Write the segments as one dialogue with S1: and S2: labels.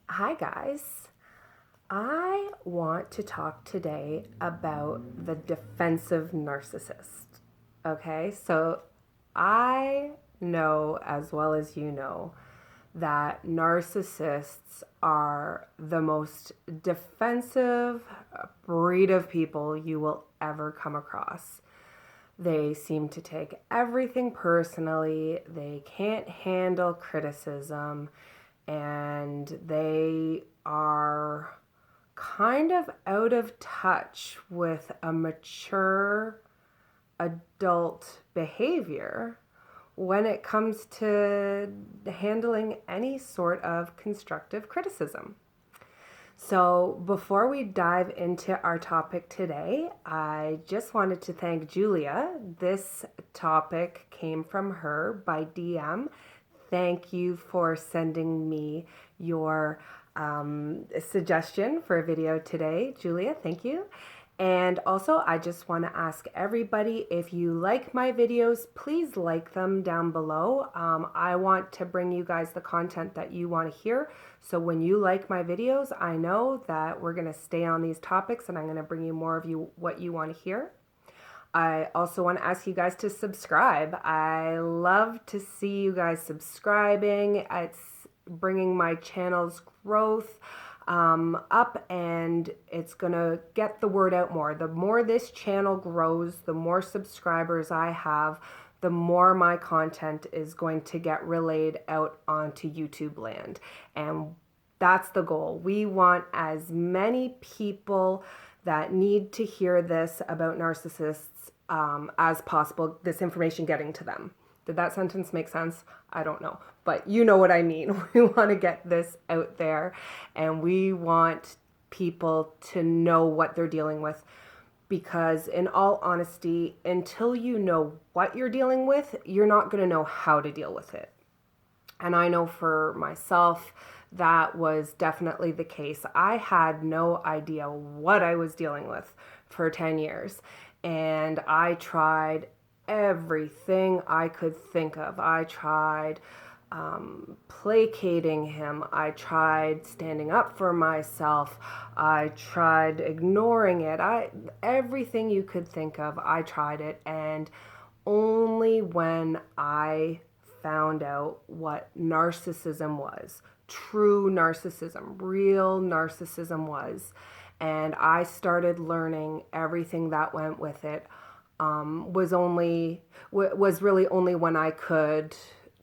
S1: Hi, guys. I want to talk today about the defensive narcissist. Okay, so I know as well as you know that narcissists are the most defensive breed of people you will ever come across. They seem to take everything personally, they can't handle criticism, and they are kind of out of touch with a mature adult behavior when it comes to handling any sort of constructive criticism. So, before we dive into our topic today, I just wanted to thank Julia. This topic came from her by DM. Thank you for sending me your suggestion for a video today, Julia. Thank you. And also, I just want to ask everybody, if you like my videos, please like them down below. I want to bring you guys the content that you want to hear. So when you like my videos, I know that we're going to stay on these topics and I'm going to bring you more of what you want to hear. I also want to ask you guys to subscribe. I love to see you guys subscribing. It's bringing my channel's growth up, and it's gonna get the word out more. The more this channel grows, the more subscribers I have, the more my content is going to get relayed out onto YouTube land. And that's the goal. We want as many people that need to hear this about narcissists as possible, this information getting to them. Did that sentence make sense? I don't know, but you know what I mean. We want to get this out there, and we want people to know what they're dealing with, because in all honesty, until you know what you're dealing with, you're not going to know how to deal with it. And I know for myself, that was definitely the case. I had no idea what I was dealing with for 10 years. And I tried everything I could think of. I tried placating him. I tried standing up for myself. I tried ignoring it. Everything you could think of, I tried it. And only when I found out what narcissism was, true narcissism, real narcissism was, and I started learning everything that went with it, was really only when I could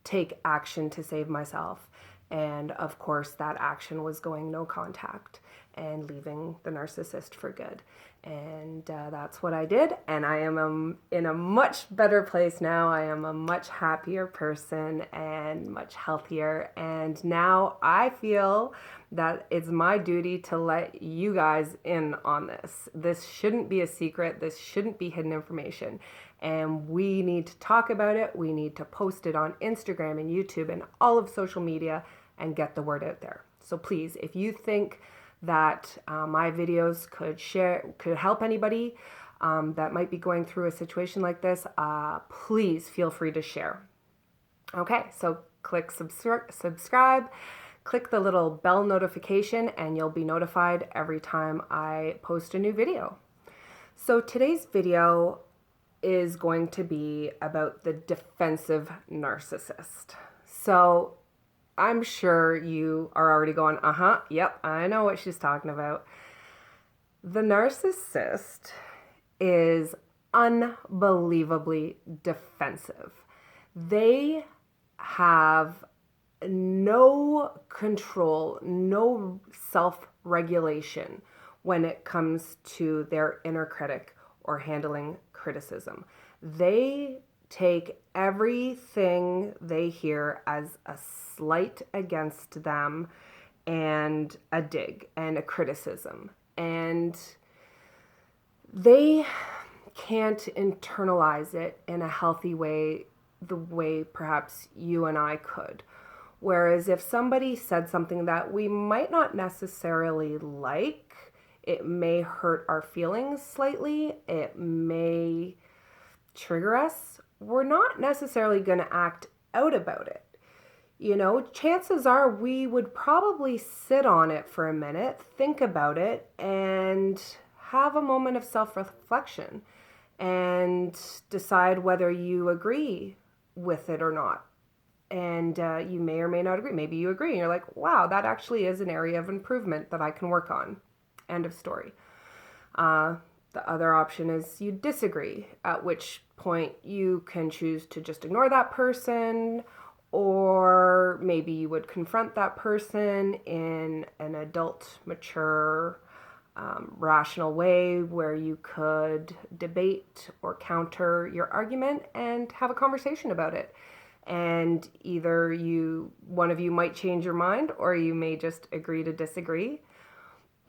S1: take action to save myself. And of course, that action was going no contact and leaving the narcissist for good. And that's what I did. And I am in a much better place now. I am a much happier person and much healthier. And now I feel that it's my duty to let you guys in on this. This shouldn't be a secret. This shouldn't be hidden information. And we need to talk about it. We need to post it on Instagram and YouTube and all of social media and get the word out there. So please, if you think that my videos could help anybody that might be going through a situation like this, please feel free to share. Okay, so click subscribe, click the little bell notification, and you'll be notified every time I post a new video. So today's video is going to be about the defensive narcissist. So I'm sure you are already going, yep, I know what she's talking about. The narcissist is unbelievably defensive. They have no control, no self-regulation when it comes to their inner critic or handling criticism. They take everything they hear as a slight against them and a dig and a criticism. And they can't internalize it in a healthy way, the way perhaps you and I could. Whereas if somebody said something that we might not necessarily like, it may hurt our feelings slightly, it may trigger us, we're not necessarily going to act out about it. chances are we would probably sit on it for a minute, think about it, and have a moment of self-reflection and decide whether you agree with it or not. And you may or may not agree. Maybe you agree and you're like, wow, that actually is an area of improvement that I can work on. End of story. The other option is you disagree, at which point you can choose to just ignore that person, or maybe you would confront that person in an adult, mature, rational way where you could debate or counter your argument and have a conversation about it. And either one of you might change your mind, or you may just agree to disagree.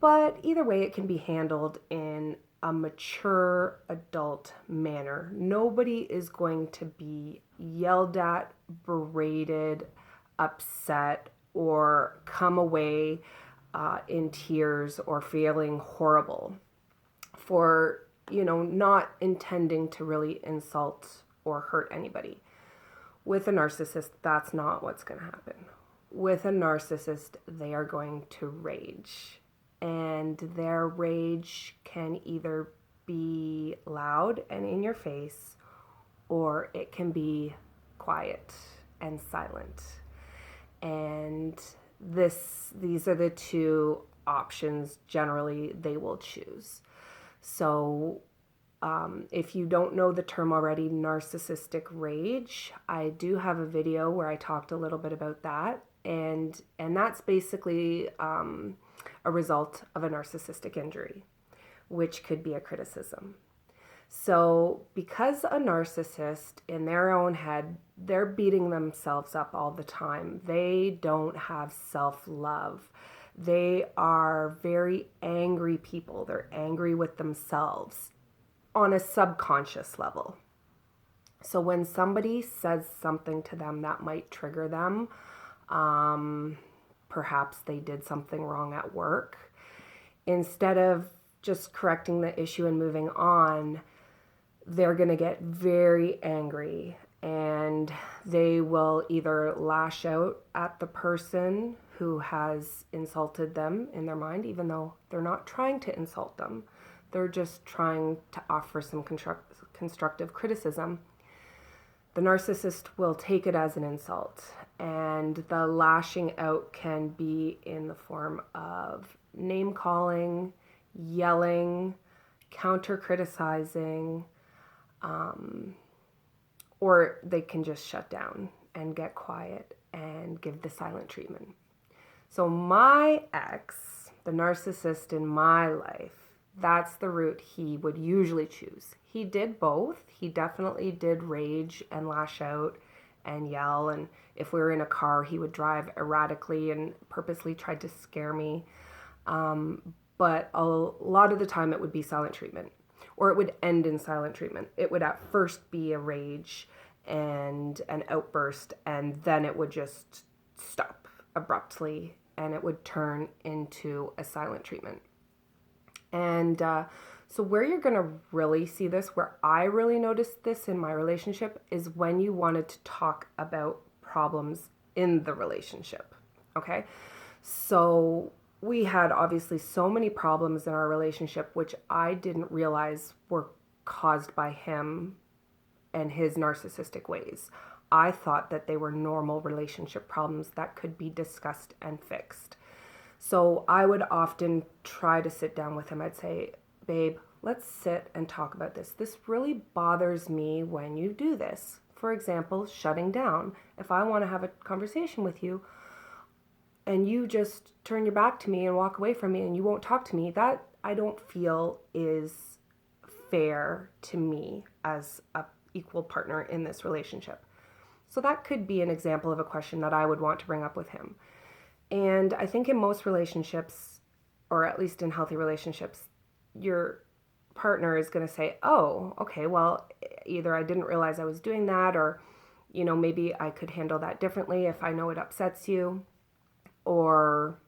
S1: But either way, it can be handled in a mature adult manner. Nobody is going to be yelled at, berated, upset, or come away in tears or feeling horrible for, not intending to really insult or hurt anybody. With a narcissist, that's not what's going to happen. With a narcissist, they are going to rage. And their rage can either be loud and in your face, or it can be quiet and silent. And these are the two options generally they will choose. So if you don't know the term already, narcissistic rage, I do have a video where I talked a little bit about that. And that's basically a result of a narcissistic injury, which could be a criticism. So because a narcissist in their own head, they're beating themselves up all the time. They don't have self-love. They are very angry people. They're angry with themselves on a subconscious level. So when somebody says something to them that might trigger them, perhaps they did something wrong at work, instead of just correcting the issue and moving on, they're going to get very angry, and they will either lash out at the person who has insulted them in their mind, even though they're not trying to insult them. They're just trying to offer some constructive criticism. The narcissist will take it as an insult, and the lashing out can be in the form of name calling, yelling, counter criticizing, or they can just shut down and get quiet and give the silent treatment. So my ex, the narcissist in my life, that's the route he would usually choose. He did both. He definitely did rage and lash out and yell. And if we were in a car, he would drive erratically and purposely tried to scare me. But a lot of the time it would be silent treatment, or it would end in silent treatment. It would at first be a rage and an outburst, and then it would just stop abruptly and it would turn into a silent treatment. And so where you're going to really see this, where I really noticed this in my relationship, is when you wanted to talk about problems in the relationship. Okay. So we had obviously so many problems in our relationship, which I didn't realize were caused by him and his narcissistic ways. I thought that they were normal relationship problems that could be discussed and fixed. So I would often try to sit down with him. I'd say, babe, let's sit and talk about this. This really bothers me when you do this. For example, shutting down. If I want to have a conversation with you and you just turn your back to me and walk away from me and you won't talk to me, that I don't feel is fair to me as an equal partner in this relationship. So that could be an example of a question that I would want to bring up with him. And I think in most relationships, or at least in healthy relationships, your partner is going to say, oh, okay, well, either I didn't realize I was doing that, or, maybe I could handle that differently if I know it upsets you, or,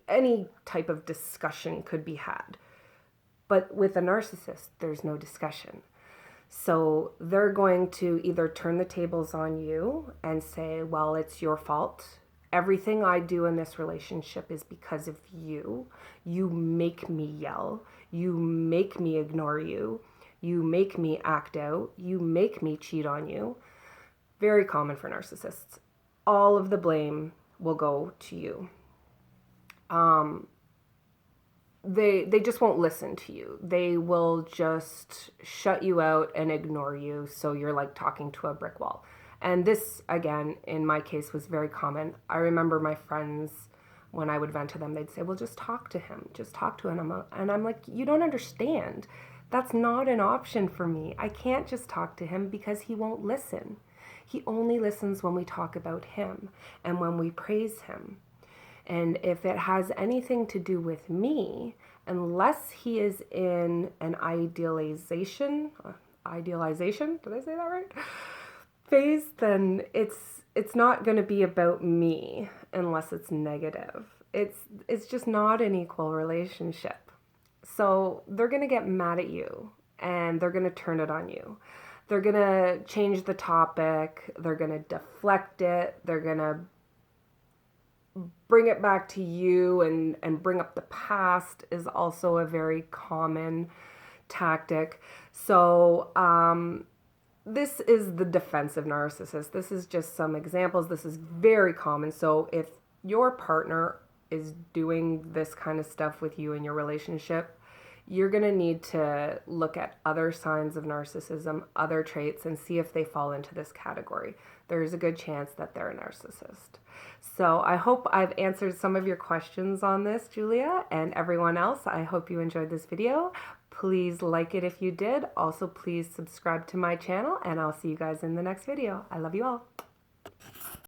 S1: any type of discussion could be had. But with a narcissist, there's no discussion. So they're going to either turn the tables on you and say, well, it's your fault. Everything I do in this relationship is because of you. You make me yell. You make me ignore you. You make me act out. You make me cheat on you. Very common for narcissists. All of the blame will go to you. They just won't listen to you. They will just shut you out and ignore you, so you're like talking to a brick wall. And this, again, in my case, was very common. I remember my friends, when I would vent to them, they'd say, well, just talk to him. Just talk to him. And I'm like, you don't understand. That's not an option for me. I can't just talk to him because he won't listen. He only listens when we talk about him and when we praise him. And if it has anything to do with me, unless he is in an idealization, did I say that right? Phase, then it's not going to be about me unless it's negative. It's just not an equal relationship. So they're going to get mad at you and they're going to turn it on you. They're going to change the topic. They're going to deflect it. They're going to bring it back to you and bring up the past is also a very common tactic. So this is the defensive narcissist. This is just some examples. This is very common. So if your partner is doing this kind of stuff with you in your relationship, you're going to need to look at other signs of narcissism, other traits, and see if they fall into this category. There's a good chance that they're a narcissist. So I hope I've answered some of your questions on this, Julia, and everyone else. I hope you enjoyed this video. Please like it if you did. Also, please subscribe to my channel, and I'll see you guys in the next video. I love you all.